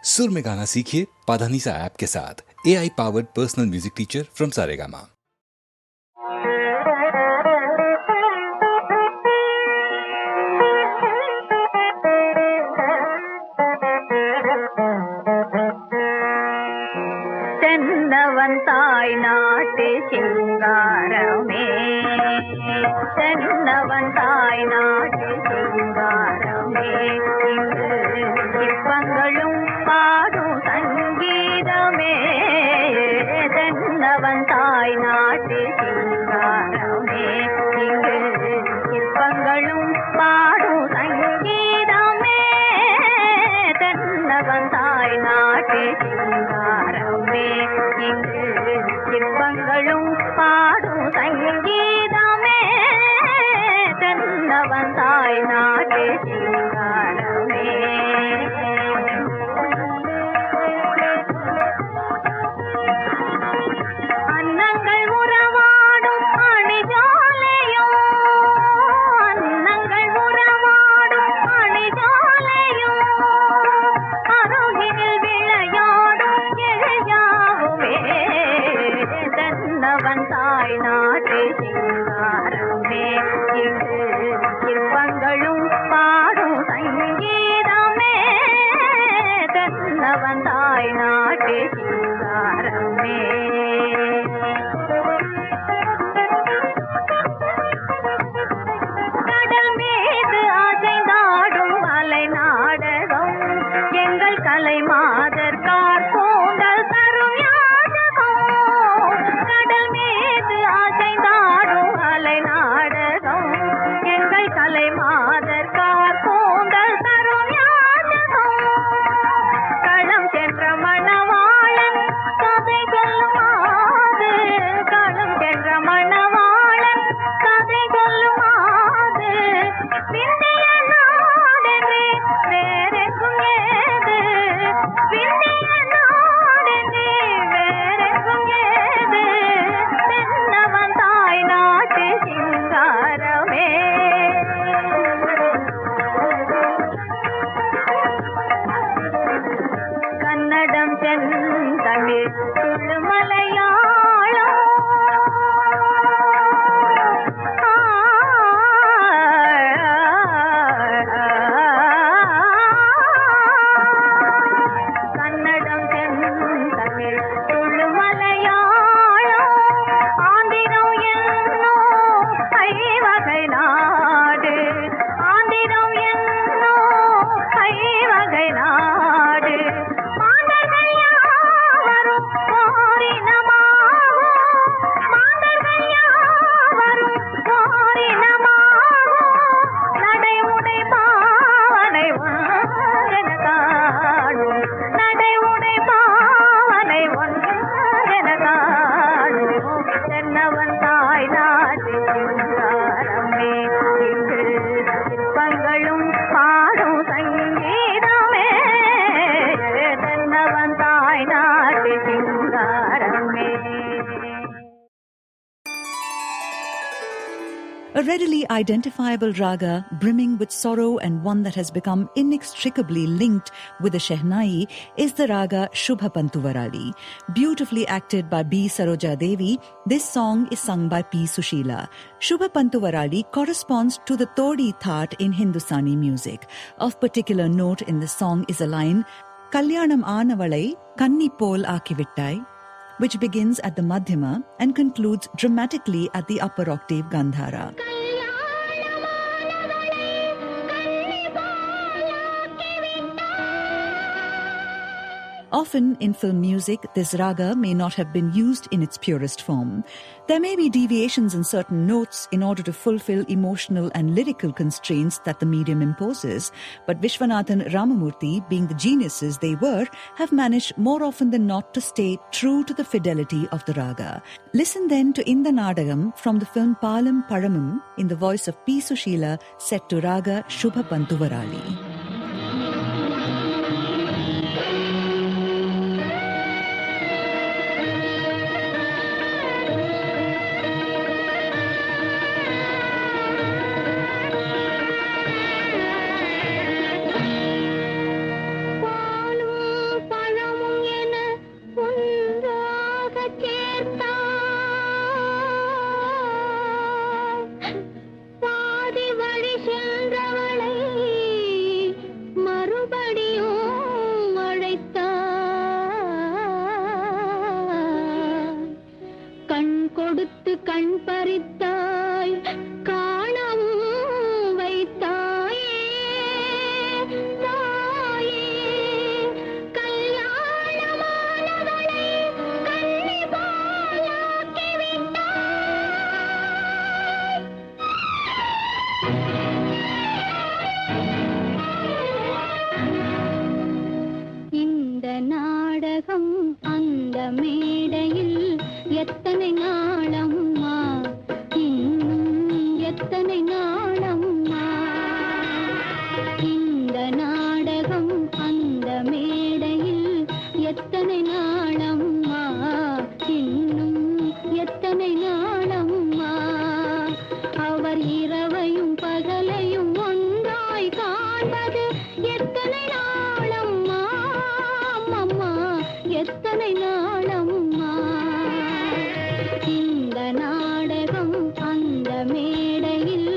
सुर में गाना सीखिए पाधानीसा ऐप के साथ। AI powered personal music teacher from Saregama. தென்னவந்தாய் நாட்டு சிங்காரமே, தென்னவந்தாய் நாட்டு சிங்காரமே, இங்கு சிற்பங்களும் பாடும் சங்கீதமே. தென்னவந்தாய் நாட்டு சிங்காரமே, இங்கு சிற்பங்களும் பாடும் சங்கீதமே. தென்னவந்தாய் நாட்டு சிங்காரமே, இங்கு சிற்பங்களும் பாடும் சங்கீதமே. தென்னவந்தாய் நாட்டு சிங்காரமே. அன்னங்கள் உறவாடும் அணிஜாலையோ, அன்னங்கள் உறவாடும் அணிஜாலையோ, அருகினில் விளையாடும் எழியாவுமே. தென்னவந்தாய் நாட்டு சிங்காரமே, இங்கு சிற்பங்களும் பாடும் சங்கீதமே. தென்னவந்தாய் நாட்டு சிங்காரமே. கடல் மீது அசைந்தாடும் அலை நாடகம், எங்கள் கலை மாதர் கார்கோண்டல் தரும் யாதகம். கடல் மீது அசைந்தாடும் அலை நாடகம், எங்கள் கலை மாதர் கார்கோண்டல் தரும் யாதகம். களம் சென்ற மணவாளன் கதை சொல்லுமாது, களம் சென்ற மணவாளன் கதை சொல்லுமாது. விந்திய நாடென்றே வேறெங்கும் ஏது, விந்திய நாடென்றே வேறெங்கும் ஏது. தென்னவந்தாய் நாட்டு சிங்காரமே. கன்னடம் செந்தமிழ் துளு மலையாளம், கன்னடம் செந்தமிழ் துளு மலையாளம், ஆந்திரம் என்னோ ஐவகை நாடு, ஆந்திரம் என்னோ ஐவகை நாடு. மாந்தர்கள் யாவரும் ஓரினமாகும், மாந்தர்கள் யாவரும் ஓரினமாகும். நடைமுறை பாவனை ஒன்றென காணும், நடைமுறை பாவனை ஒன்றென காணும். தென்னவந்தாய் நாட்டு சிங்காரமே, இங்கு சிற்பங்களும் பாடும் சங்கீதமே. தென்னவந்தாய் நாட்டு சிங்காரமே. A readily identifiable raga brimming with sorrow and one that has become inextricably linked with the Shehnai is the raga Shubha Pantuvarali. Beautifully acted by B. Saroja Devi, this song is sung by P. Sushila. Shubha Pantuvarali corresponds to the Todi Thaat in Hindustani music. Of particular note in the song is a line, Kalyanam Aanavalai Kanni Pol Aakivittai, which begins at the Madhyama and concludes dramatically at the upper octave Gandhara. Often in film music, this raga may not have been used in its purest form. There may be deviations in certain notes in order to fulfill emotional and lyrical constraints that the medium imposes, but Vishwanathan Ramamurthy, being the geniuses they were, have managed more often than not to stay true to the fidelity of the raga. Listen then to Inda Nadagam from the film Palam Paramam in the voice of P. Sushila, set to raga Shubha Pantuvarali. நாடகம் அந்த மேடையில் எத்தனை நாளம்மா, இன்னும் எத்தனை நாளம்மா. இந்த நாடகம் அந்த மேடையில் எத்தனை நாளம்மா, இன்னும் எத்தனை நாளம்மா. அவர் இரவையும் பகலையும் ஒன்றாய் காண்பது எத்தனை நாளம்மா, அம்மா எத்தனை நாளம்மா. இந்த நாடகம் அந்த மேடையில்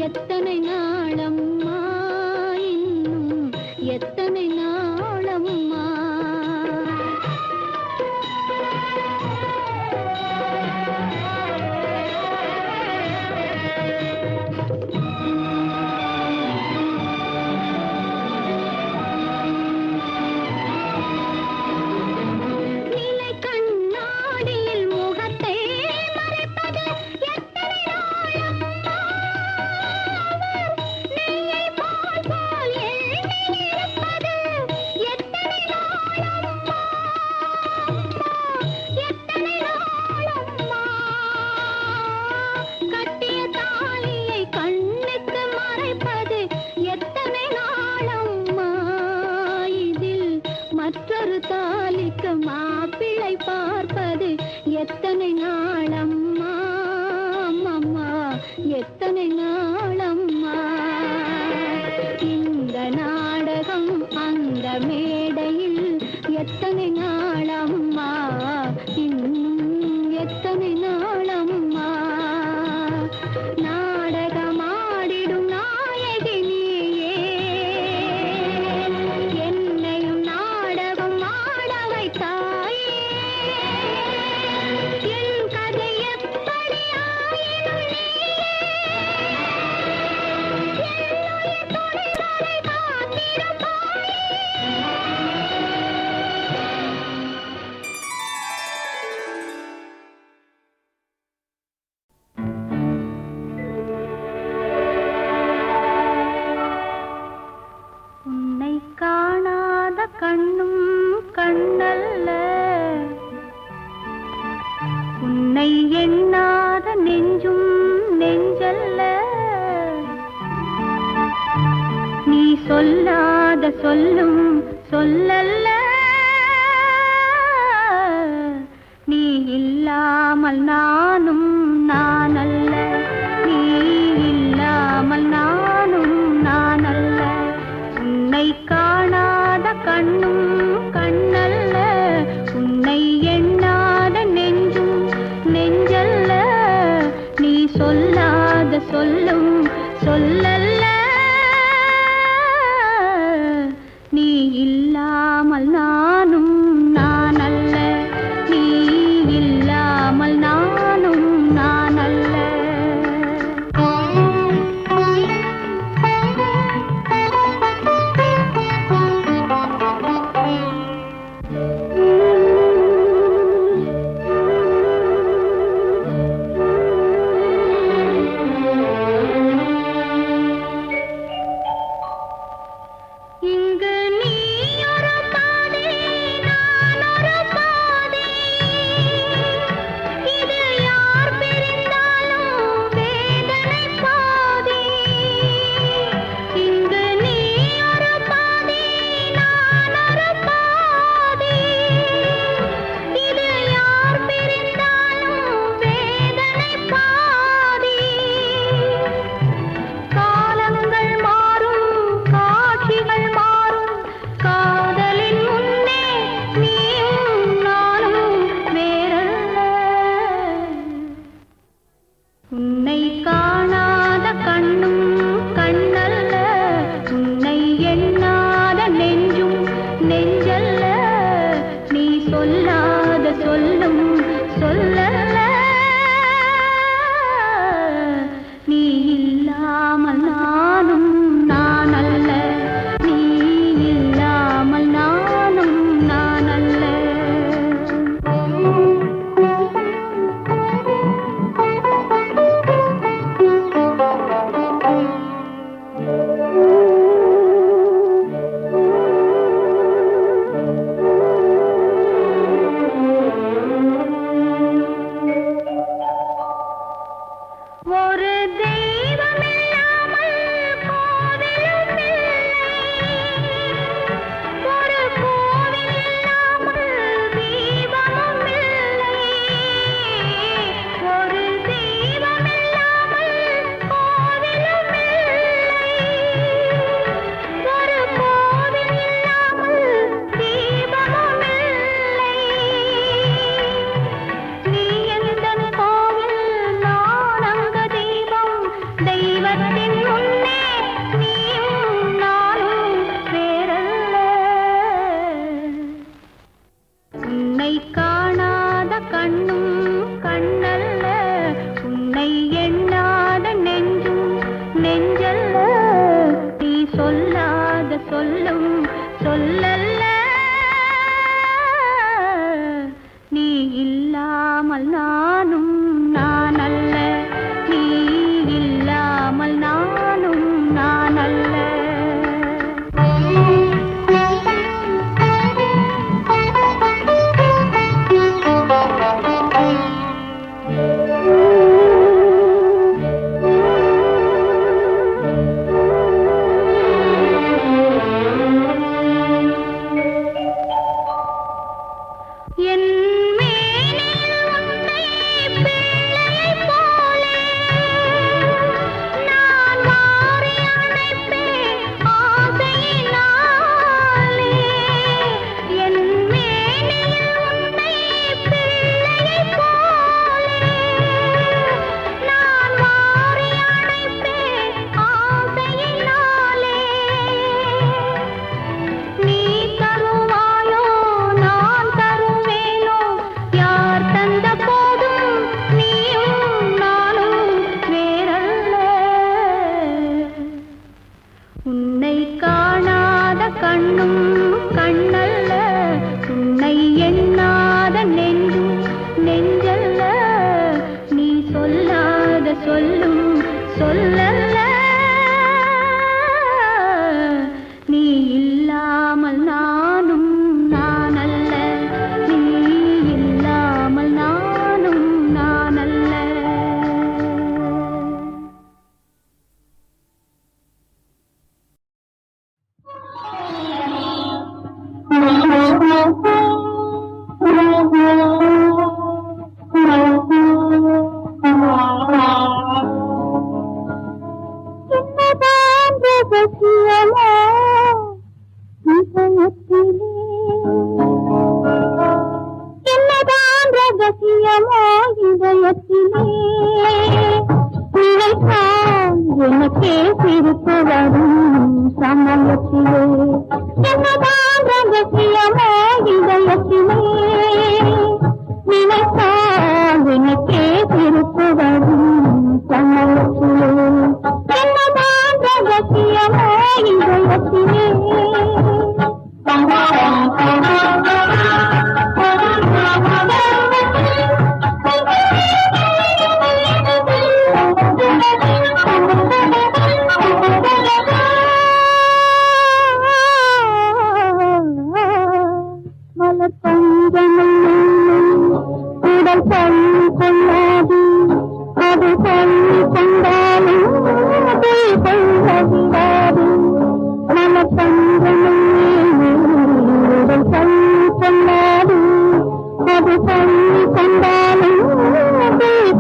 எத்தனை நாளம்மா, இன்னும் எத்தனை நாளம்மா. நிலை கண்ணாடியில் முகத்தை மறைப்பது எத்தனை நாளம்மா. நெய்யை பால் போல் எண்ணி இருப்பது எத்தனை நாளம்மா, எத்தனை நாளம்மா. கட்டிய தாலியை கண்ணுக்கு மறைப்பது எத்தனை நாளம்மா. இதில் மற்றொரு தாலிக்கு மாப்பிள்ளை பார்ப்பது எத்தனை நாளம்மா, அம்மா எத்தனை நாளம்மா. இந்த நாடகம் அந்த மேடையில் எத்தனை நாளம்மா, இன்னும் எத்தனை நாளம்மா. நாடகமாடிடும் நாயகி நீயே, என்னையும் நாடகம் ஆட வைத்தாயே. என் கதை எப்படி ஆயினும் நீயே, என்னுயிர் துணை வரை காத்திருப்பாயே. உன்னை காணாத கண்ணும் கண்ணல்ல, உன்னை எண்ணாத நெஞ்சும் நெஞ்சல்ல. நீ சொல்லாத சொல்லும் சொல்லல்ல, நீ இல்லாமல் நானும் நானல்ல, நீ இல்லாமல் நானும் நானல்ல. உன்னை காணாத கண்ணும் கண்ணல்ல, உன்னை எண்ணாத நெஞ்சும் நெஞ்சல்ல. நீ சொல்லாத சொல்லும் சொல்லல்ல, நீ இல்லாமல் நானும் நானல்ல, நீ இல்லாமல் நானும் நானல்ல. என்னதான் ரகசியமோ இதயத்திலே நினைத்தால் எனக்கே சிரிப்பு வரும் சமயத்திலே என்னதான் ரகசியமோ இதயத்திலே நினைத்தால் எனக்கே சிரிப்பு வரும் சமயத்திலே என்னதான் ரகசியமோ இதயத்திலே உடல் பள்ளி கொள்ளாது அது பள்ளி கொண்டாலும் கொள்ளவிடாது மனப்பஞ்சமும் உடல் பள்ளி கொள்ளாது அது பள்ளி கொண்டாலும்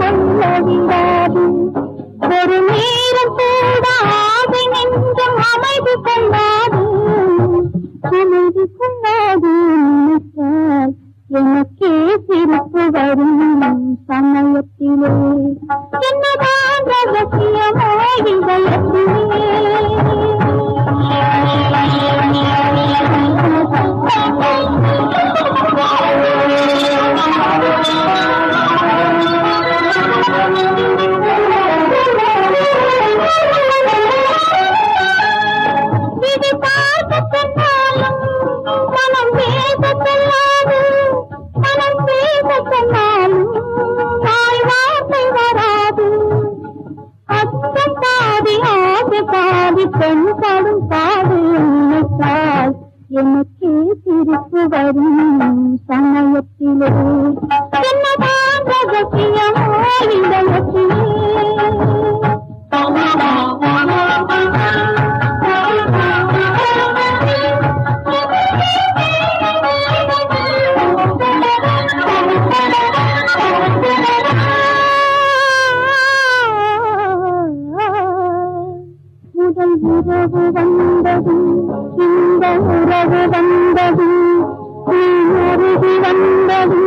கொள்ளவிடாது ஒரு நேரம் கூட ஆசை நெஞ்சம் அமைதி கொள்ளாது அமைதி கொள்ளாது நினைத்தால் எனக்கே சிரிப்பு வரும் சமயத்திலே என்னதான் ரகசியமோ இது பார்க்க சொன்னாலும் மனம் பேச சொல்லாது மனம் பேச சொன்னாலும் தாய் வார்த்தை வராது அச்சம் பாதி ஆசை பாதி பெண் படும் பாடு நினைத்தால் எனக்கே சிரிப்பு வரும் சமயத்திலே என்னதான் ரகசியமோ இதயத்திலே முதல் உறவு வந்தது இந்த உறவு வந்தது நீ அருகி வந்தது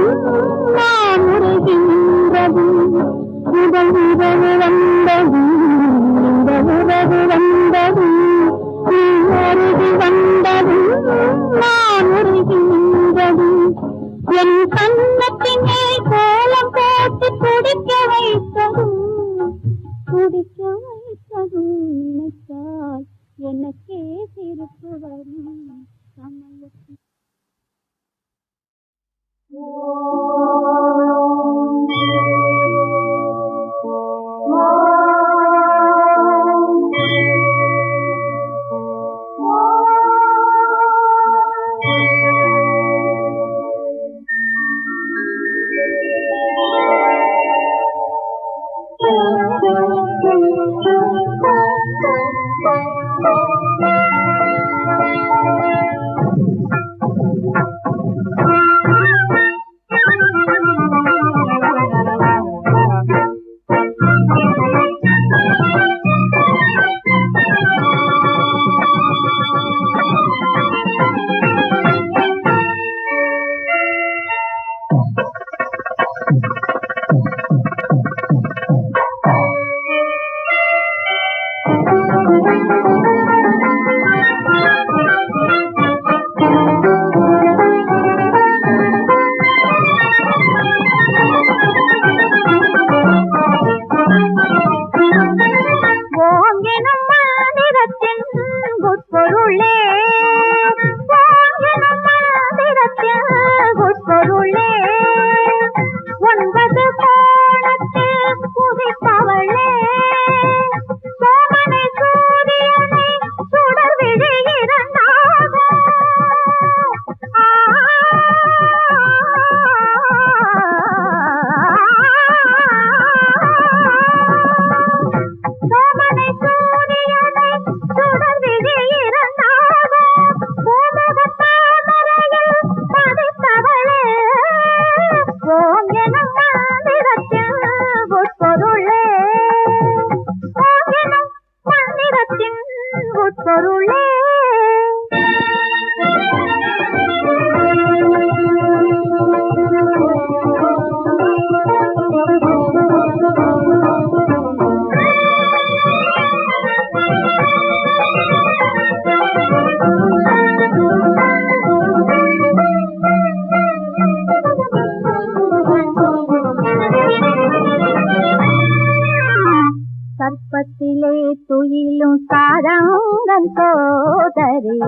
சாரங்கன் சோதரி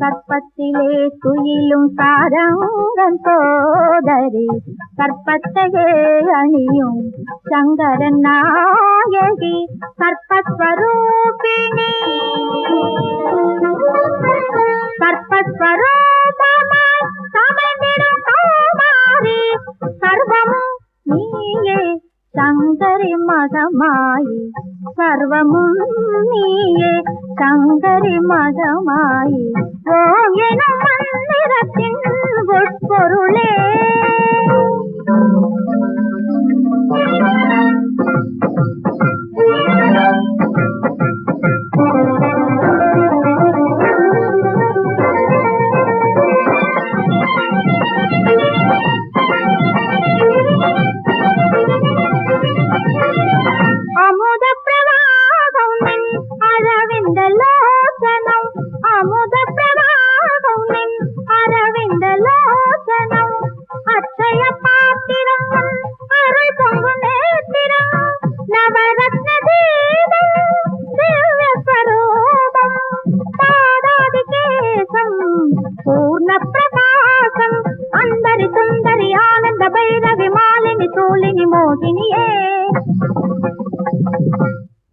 கற்பத்திலே துயிலும் சாரங்கன் சோதரி கற்பத்தையே அணியும் சங்கரன் நாயகி கற்பஸ்வரூபிணி கற்பஸ்வரூபமாய் சமைந்திடும் கௌமாரி சர்வமும் நீயே சங்கரி மகமாயி சர்வமும் நீயே சங்கரி மகமாயி ஓம் எனும் மந்திரத்தின் உட்பொருளே அமுத பிரவாகம் நின் அரவிந்த லோசனம் அமுத பிரவாகம் நின் அரவிந்த லோசனம் அச்சய பாத்திரம் அருள் பொங்கு நேத்திரம் நவரத்ன தீபம் திவ்ய ஸ்வரூபம் பாதாதி கேசம் பூர்ண பிரகாசம் அந்தரி சுந்தரி ஆனந்த பைரவி மாலினி தூலினி மோகினியே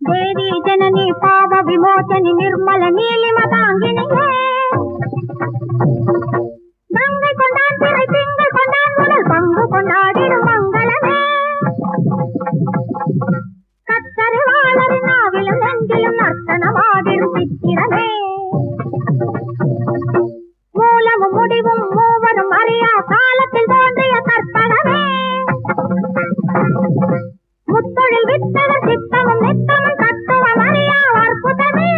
தேவி ஜனனி பாவ விமோச்சனி நிர்மல நீலிம தாங்கினியே கங்கை கொண்டான் திரை திங்கள் கொண்டான் முதல் பங்கு கொண்டாடிடும் மங்களமே கத்தரி வாழறி நாவிலும் நெஞ்சிலும் நர்த்தனமாடிடும் சித்திரமே மூலமும் முடிவும் மூவரும் அறியா காலத்தில் தோன்றிய கற்பனமே முத்தொழில் வித்தவர் சித்தமும் நித்தமும் தத்துவம் அறியா அற்புதமே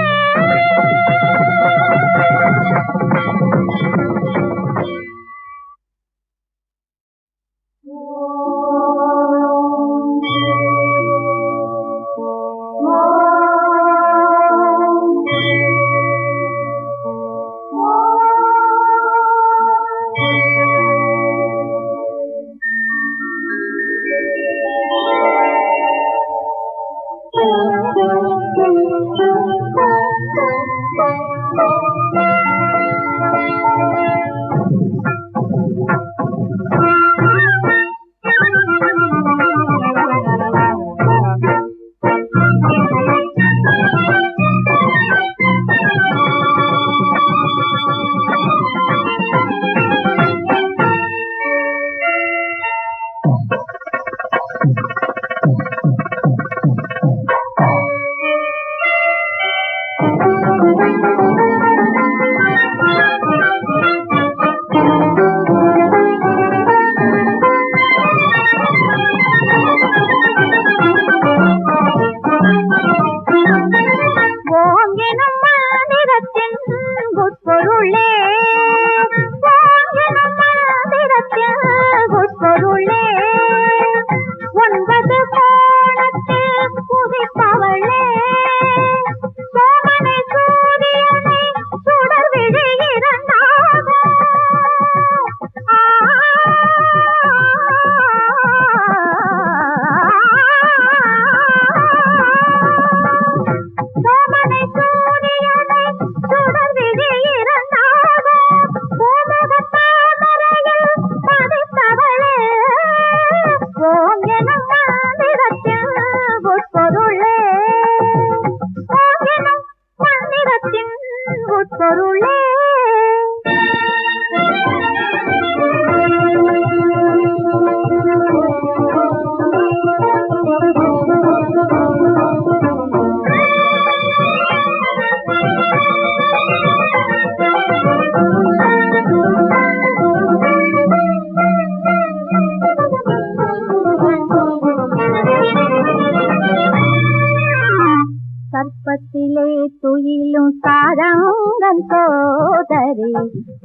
கற்பத்திலே துயிலும் சாரங்கன் சோதரி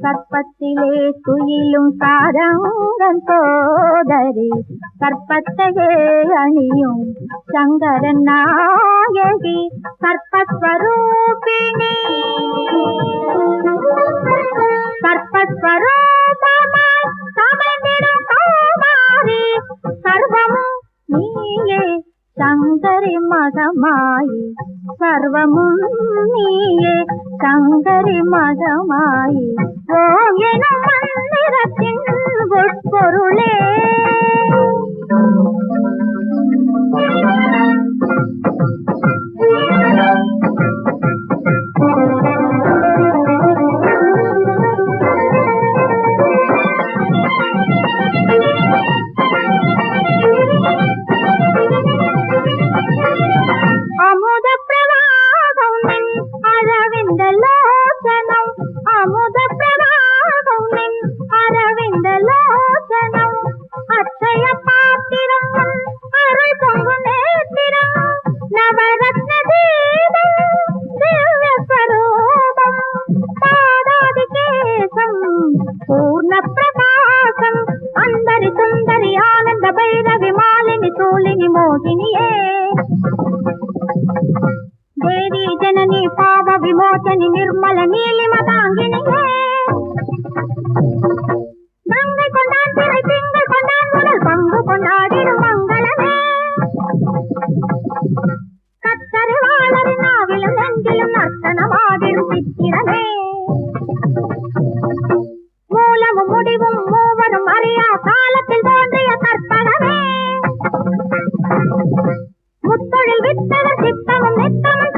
கற்பத்திலே துயிலும் சாரங்கன் சோதரி கற்பத்தையே அணியும் சங்கரன் நாயகி கற்பஸ்வரூபிணி கற்பஸ்வரூபமாய் சமைந்திடும் கௌமாரி சர்வமும் நீயே சங்கரி மகமாயி சர்வமும் நீயே சங்கரி மதமாயி ஓம் எனும் மந்திரத்தின் உட்பொருளே. அமுத பிரவாகம் நின் அரவிந்த லோசனம், அமுத பிரவாகம் நின் அரவிந்த லோசனம், அச்சய பாத்திரம் அருள் பொங்கு நேத்திரம், நவரத்ன தீபம் திவ்ய ஸ்வரூபம், பாதாதி கேசம் பூர்ண பிரகாசம், அந்தரி சுந்தரி ஆனந்த பைரவி மாலினி தூலினி மோகினியே. தேவி ஜனனி பாவ விமோச்சனி நிர்மல நீலிம தாங்கினியே. கங்கை கொண்டான் திரை திங்கள் கொண்டான் முதல் பங்கு கொண்டாடிடும் மங்களமே. கத்தரி வாழறி நாவிலும் நெஞ்சிலும் நர்த்தனமாடிடும் சித்திரமே. மூலமும் முடிவும் மூவரும் அறியா காலத்தில் தோன்றிய கற்பகமே. முத்தொழில் வித்தவர் சித்தமும் நித்தமும்